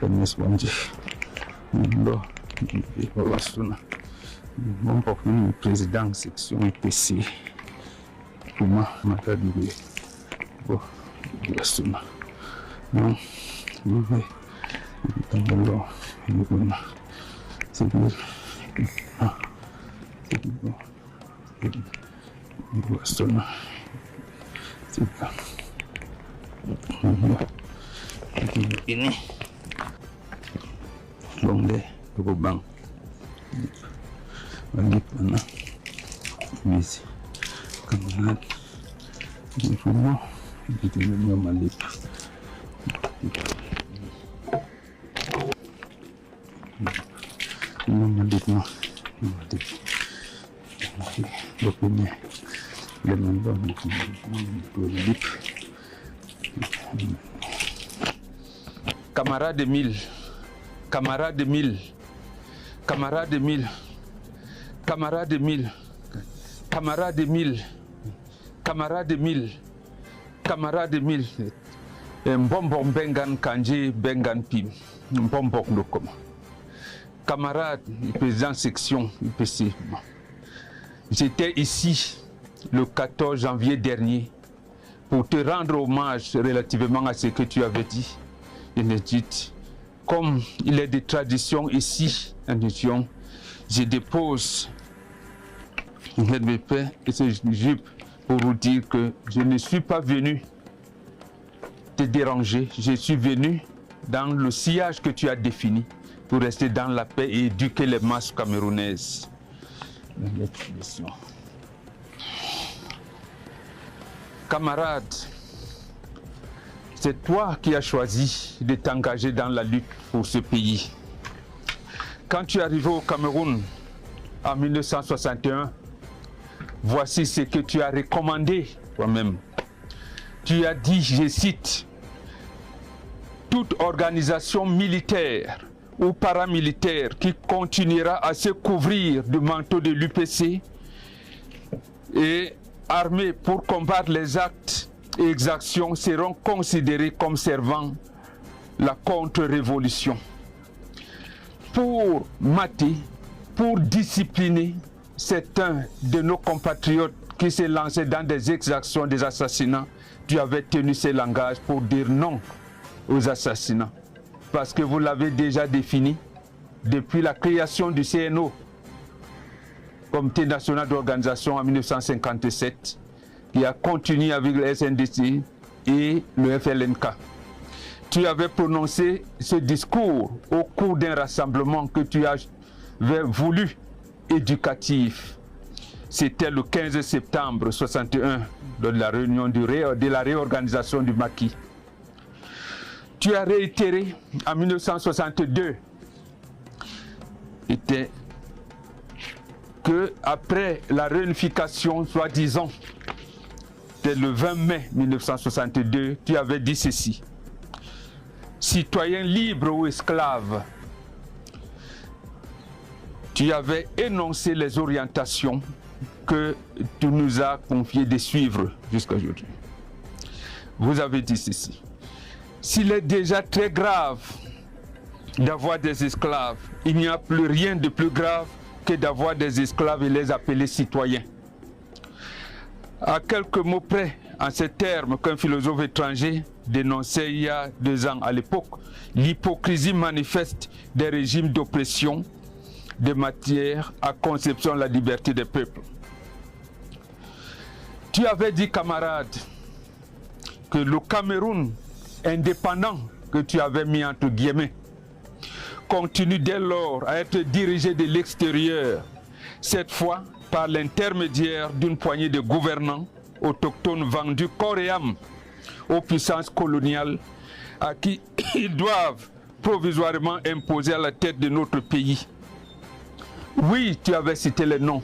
Ernest Wanje, Ndo, Wastuna, bon porte-parole président section IPC, Kuma Matadoué, bon, Wastuna, non, oui, Tambalo, Yuna, c'est bien, ah, c'est bon, Wastuna, c'est bien. Ini Bongde Bang Balik mana Misi Kamanat Di rumah Di rumah Malik Malik no Malik Dokumen Dengan Malik Camarades de mille, camarades de mille, camarades de mille, camarades de mille, camarades de mille, camarades de mille, camarades de mille. Mbombo bengan kanji bengan pim, mbombo ndokoma. Camarades, président section IPC. J'étais ici le 14 janvier dernier pour te rendre hommage relativement à ce que tu avais dit. Comme il est de tradition ici, je dépose mes paix et ce jupe pour vous dire que je ne suis pas venu te déranger, je suis venu dans le sillage que tu as défini pour rester dans la paix et éduquer les masses camerounaises. Camarades, c'est toi qui as choisi de t'engager dans la lutte pour ce pays. Quand tu es arrivé au Cameroun en 1961, voici ce que tu as recommandé toi-même. Tu as dit, je cite, « Toute organisation militaire ou paramilitaire qui continuera à se couvrir du manteau de l'UPC et armée pour combattre les actes et exactions seront considérés comme servant la contre-révolution. Pour mater, pour discipliner certains de nos compatriotes qui s'est lancé dans des exactions, des assassinats, tu avais tenu ce langage pour dire non aux assassinats. Parce que vous l'avez déjà défini depuis la création du CNO, Comité national d'organisation en 1957, qui a continué avec le SNDC et le FLNK. Tu avais prononcé ce discours au cours d'un rassemblement que tu avais voulu éducatif. C'était le 15 septembre 61, de la réunion de la réorganisation du maquis. Tu as réitéré en 1962 que après la réunification, soi-disant, dès le 20 mai 1962, tu avais dit ceci. Citoyens libres ou esclaves, tu avais énoncé les orientations que tu nous as confié de suivre jusqu'à aujourd'hui. Vous avez dit ceci. S'il est déjà très grave d'avoir des esclaves, il n'y a plus rien de plus grave que d'avoir des esclaves et les appeler citoyens. À quelques mots près, en ces termes qu'un philosophe étranger dénonçait il y a 2 ans à l'époque, l'hypocrisie manifeste des régimes d'oppression de matière à conception de la liberté des peuples. Tu avais dit, camarade, que le Cameroun indépendant que tu avais mis entre guillemets continue dès lors à être dirigé de l'extérieur, cette fois par l'intermédiaire d'une poignée de gouvernants autochtones vendus corps et âme aux puissances coloniales à qui ils doivent provisoirement imposer à la tête de notre pays. Oui, tu avais cité les noms.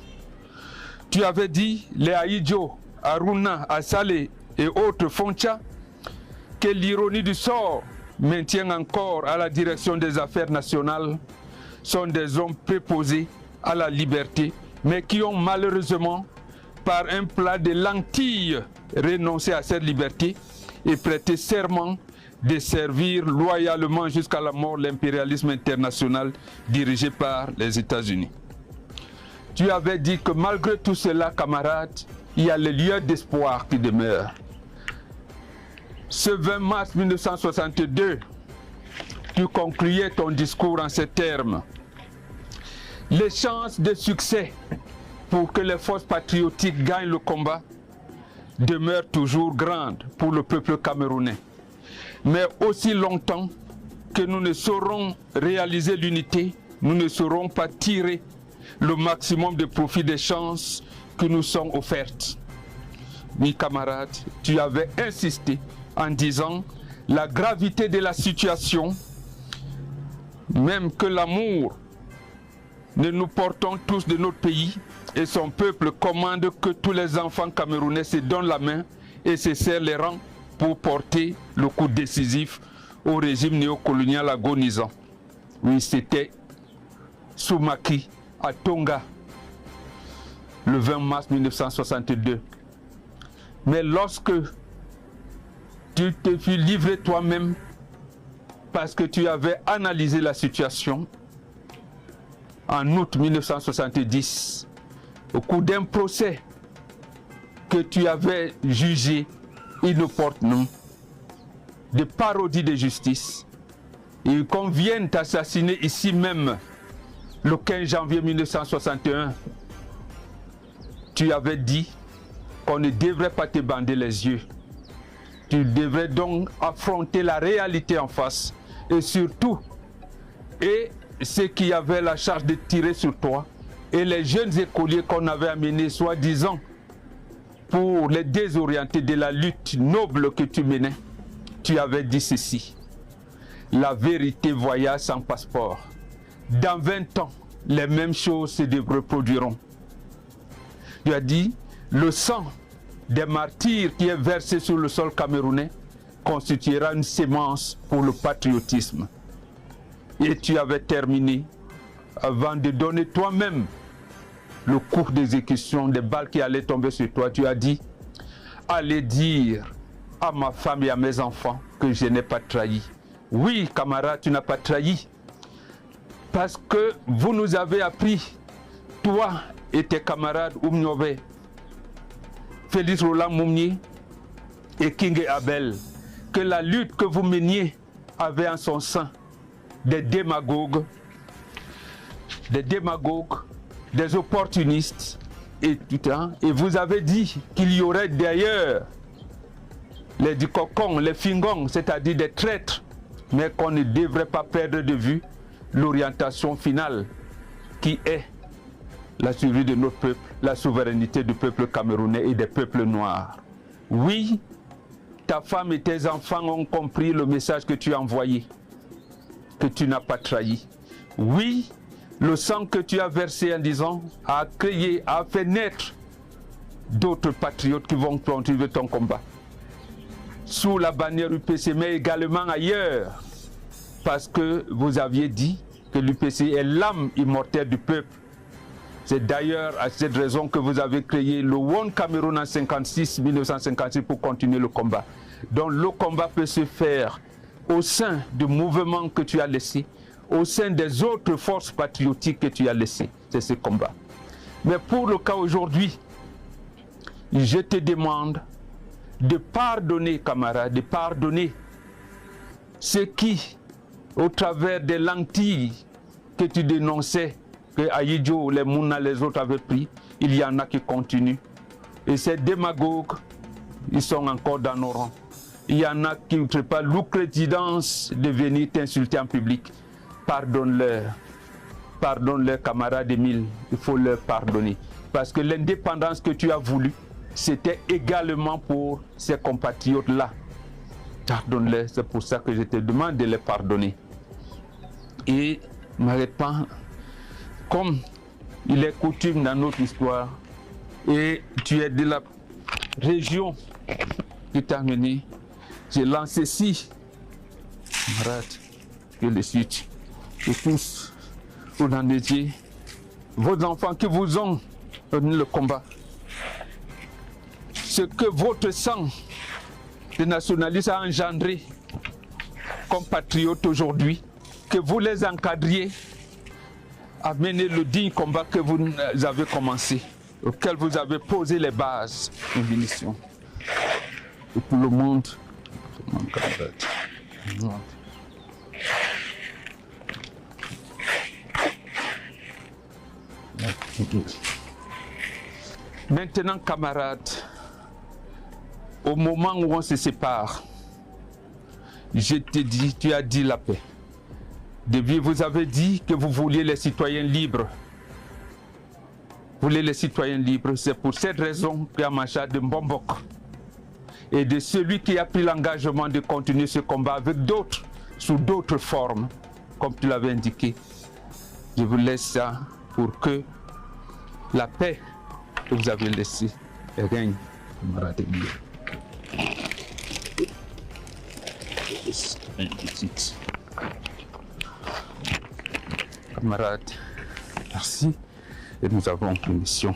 Tu avais dit les Aïdjo, Aruna, Asale et autres Foncha, que l'ironie du sort maintient encore à la direction des affaires nationales, sont des hommes préposés à la liberté, mais qui ont malheureusement, par un plat de lentilles, renoncé à cette liberté et prêté serment de servir loyalement jusqu'à la mort l'impérialisme international dirigé par les États-Unis. Tu avais dit que malgré tout cela, camarade, il y a le lieu d'espoir qui demeure. Ce 20 mars 1962, tu concluais ton discours en ces termes. Les chances de succès pour que les forces patriotiques gagnent le combat demeurent toujours grandes pour le peuple camerounais. Mais aussi longtemps que nous ne saurons réaliser l'unité, nous ne saurons pas tirer le maximum de profit des chances qui nous sont offertes. Mes camarades, tu avais insisté en disant la gravité de la situation, même que l'amour que nous portons tous de notre pays et son peuple commande que tous les enfants camerounais se donnent la main et se serrent les rangs pour porter le coup décisif au régime néocolonial agonisant. Oui, c'était Soumaki à Tonga, le 20 mars 1962. Mais lorsque tu te fus livré toi-même parce que tu avais analysé la situation en août 1970, au cours d'un procès que tu avais jugé inopportun, de parodie de justice, et qu'on vienne t'assassiner ici même le 15 janvier 1961, tu avais dit qu'on ne devrait pas te bander les yeux. Tu devrais donc affronter la réalité en face et surtout, et ceux qui avaient la charge de tirer sur toi et les jeunes écoliers qu'on avait amenés soi-disant pour les désorienter de la lutte noble que tu menais, tu avais dit ceci: la vérité voyage sans passeport. Dans 20 ans, les mêmes choses se reproduiront. Tu as dit, le sang des martyrs qui est versé sur le sol camerounais constituera une sémence pour le patriotisme. Et tu avais terminé avant de donner toi-même le coup d'exécution des balles qui allaient tomber sur toi. Tu as dit, allez dire à ma femme et à mes enfants que je n'ai pas trahi. Oui, camarade, tu n'as pas trahi. Parce que vous nous avez appris, toi et tes camarades Oumnové, Félix Roland Moumni et King Abel, que la lutte que vous meniez avait en son sein des démagogues, des opportunistes, et tout ça. Et vous avez dit qu'il y aurait d'ailleurs les dicocons, les fingons, c'est-à-dire des traîtres, mais qu'on ne devrait pas perdre de vue l'orientation finale qui est la survie de notre peuple, la souveraineté du peuple camerounais et des peuples noirs. Oui, ta femme et tes enfants ont compris le message que tu as envoyé, que tu n'as pas trahi. Oui, le sang que tu as versé en disant a créé, a fait naître d'autres patriotes qui vont continuer ton combat. Sous la bannière UPC, mais également ailleurs, parce que vous aviez dit que l'UPC est l'âme immortelle du peuple. C'est d'ailleurs à cette raison que vous avez créé le One Cameroun en 1956 pour continuer le combat. Donc le combat peut se faire au sein du mouvement que tu as laissé, au sein des autres forces patriotiques que tu as laissées. C'est ce combat. Mais pour le cas aujourd'hui, je te demande de pardonner, camarades, de pardonner ceux qui, au travers des lentilles que tu dénonçais, que Aïdjo, les Mouna, les autres avaient pris, il y en a qui continuent. Et ces démagogues, ils sont encore dans nos rangs. Il y en a qui n'ont pas l'oukrétidance de venir t'insulter en public. Pardonne-leur. Pardonne-leur, camarade Émile. Il faut leur pardonner. Parce que l'indépendance que tu as voulu, c'était également pour ces compatriotes-là. Pardonne-leur. C'est pour ça que je te demande de les pardonner. Et n'arrête pas, comme il est coutume dans notre histoire, et tu es de la région qui t'a mené, j'ai lancé ici, camarades, que le suite, et tous, vous en étiez, vos enfants qui vous ont donné le combat, ce que votre sang de nationaliste a engendré compatriotes aujourd'hui, que vous les encadriez à mener le digne combat que vous avez commencé, auquel vous avez posé les bases de mission. Et pour le monde, mon camarade. Maintenant, camarades, au moment où on se sépare, je te dis, tu as dit la paix. Depuis, vous avez dit que vous vouliez les citoyens libres. Vous voulez les citoyens libres. C'est pour cette raison qu'à Macha de Mbombok et de celui qui a pris l'engagement de continuer ce combat avec d'autres, sous d'autres formes, comme tu l'avais indiqué. Je vous laisse ça pour que la paix que vous avez laissée règne, camarade Emile. Camarades, merci. Et nous avons une mission.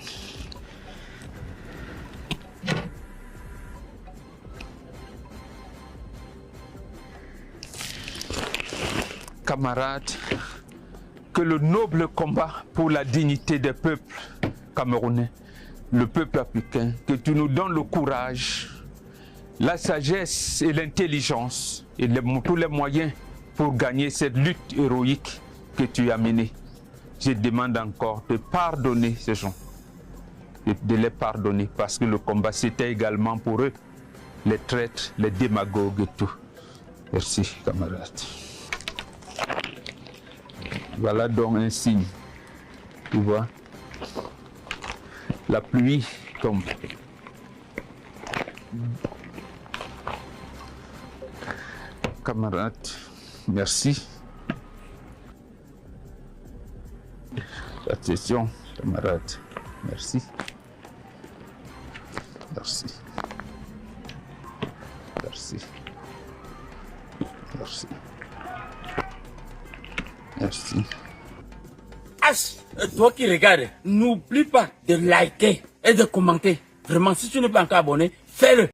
Camarades, que le noble combat pour la dignité des peuples camerounais, le peuple africain, que tu nous donnes le courage, la sagesse et l'intelligence et tous les moyens pour gagner cette lutte héroïque que tu as menée. Je demande encore de pardonner ces gens, de les pardonner, parce que le combat c'était également pour eux, les traîtres, les démagogues et tout. Merci, camarades. Voilà donc un signe, tu vois, la pluie tombe. Camarades, merci. Attention, camarades, merci. Merci. Merci. Merci. Merci. Toi qui regardes, n'oublie pas de liker et de commenter. Vraiment, si tu n'es pas encore abonné, fais-le.